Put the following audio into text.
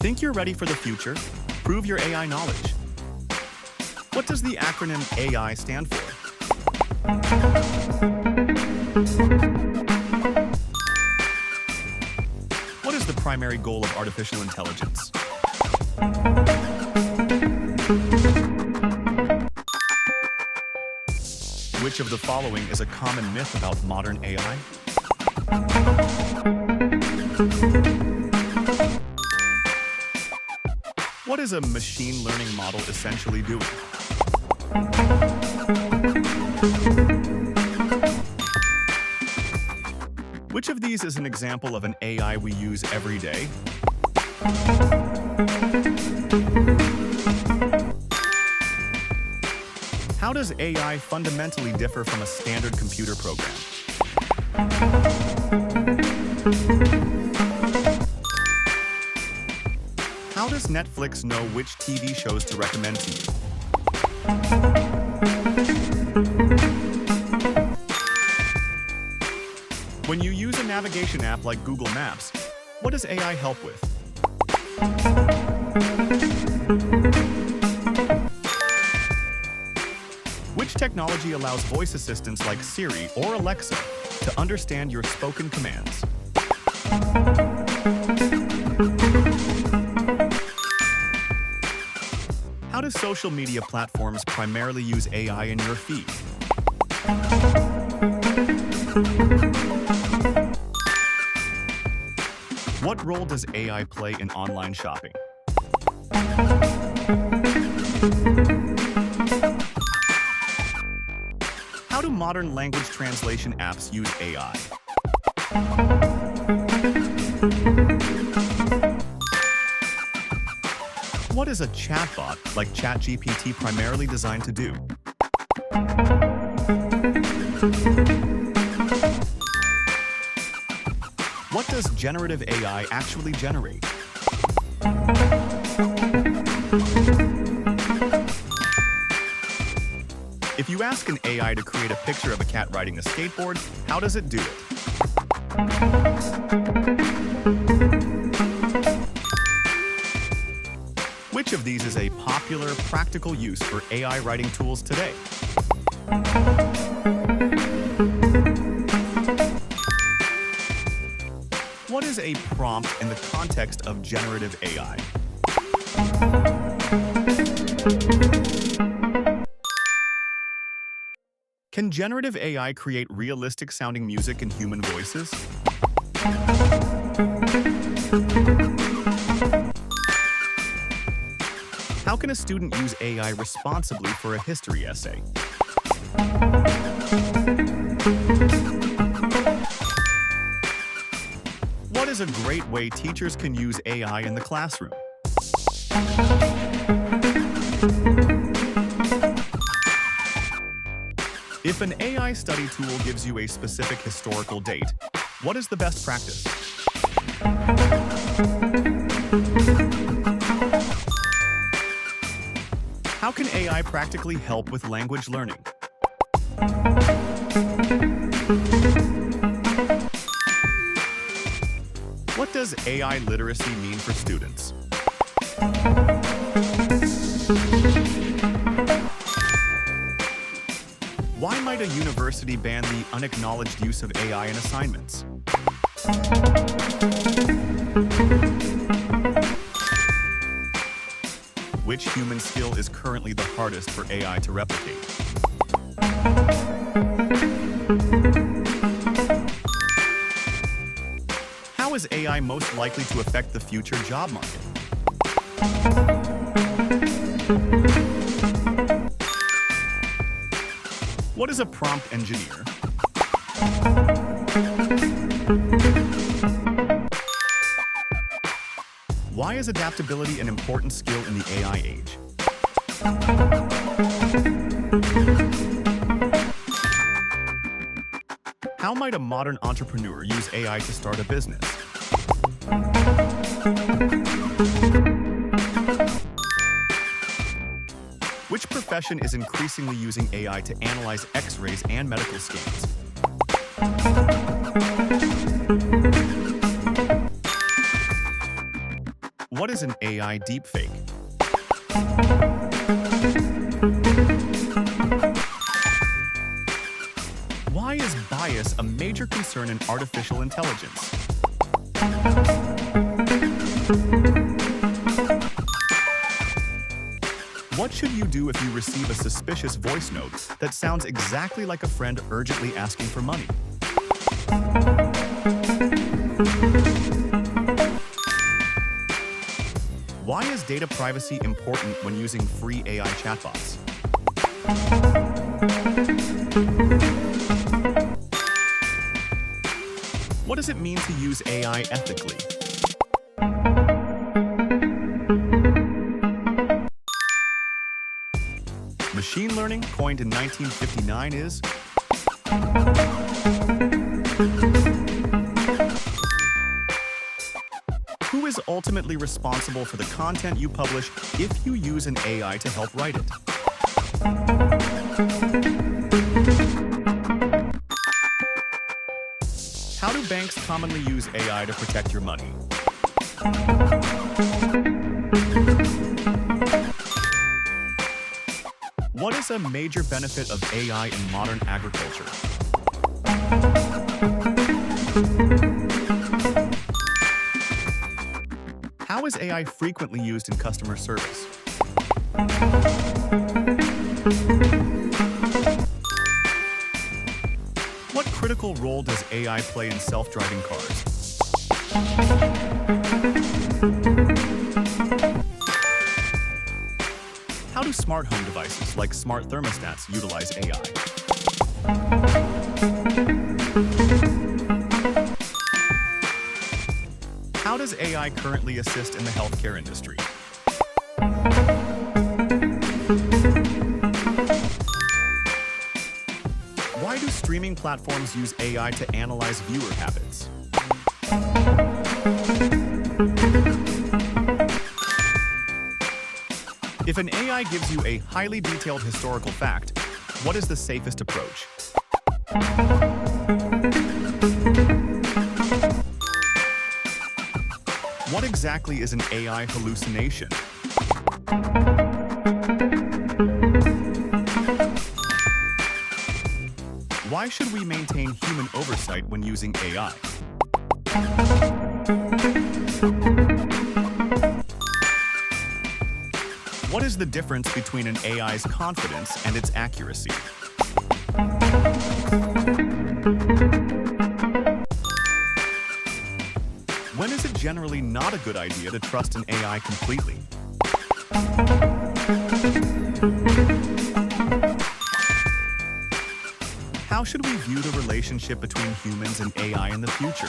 Think you're ready for the future? Prove your AI knowledge. What does the acronym AI stand for? What is the primary goal of artificial intelligence? Which of the following is a common myth about modern AI? What is a machine learning model essentially doing? Which of these is an example of an AI we use every day? How does AI fundamentally differ from a standard computer program? How does Netflix know which TV shows to recommend to you? When you use a navigation app like Google Maps, what does AI help with? Which technology allows voice assistants like Siri or Alexa to understand your spoken commands? How do social media platforms primarily use AI in your feed? What role does AI play in online shopping? How do modern language translation apps use AI? What is a chatbot like ChatGPT primarily designed to do? What does generative AI actually generate? If you ask an AI to create a picture of a cat riding a skateboard, how does it do it? Which of these is a popular, practical use for AI writing tools today? What is a prompt in the context of generative AI? Can generative AI create realistic-sounding music in human voices? How can a student use AI responsibly for a history essay? What is a great way teachers can use AI in the classroom? If an AI study tool gives you a specific historical date, what is the best practice? How can AI practically help with language learning? What does AI literacy mean for students? Why might a university ban the unacknowledged use of AI in assignments? Which human skill is currently the hardest for AI to replicate? How is AI most likely to affect the future job market? What is a prompt engineer? Why is adaptability an important skill in the AI age? How might a modern entrepreneur use AI to start a business? Which profession is increasingly using AI to analyze X-rays and medical scans? What What is an AI deepfake? Why is bias a major concern in artificial intelligence? What should you do if you receive a suspicious voice note that sounds exactly like a friend urgently asking for money? Why is data privacy important when using free AI chatbots? What does it mean to use AI ethically? Machine learning, coined in 1959, is who is ultimately responsible for the content you publish if you use an AI to help write it? How do banks commonly use AI to protect your money? What is a major benefit of AI in modern agriculture? How is AI frequently used in customer service? What critical role does AI play in self-driving cars? How do smart home devices like smart thermostats utilize AI? How does AI currently assist in the healthcare industry? Why do streaming platforms use AI to analyze viewer habits? If an AI gives you a highly detailed historical fact, what is the safest approach? What exactly is an AI hallucination? Why should we maintain human oversight when using AI? What is the difference between an AI's confidence and its accuracy? When is it generally not a good idea to trust an AI completely? How should we view the relationship between humans and AI in the future?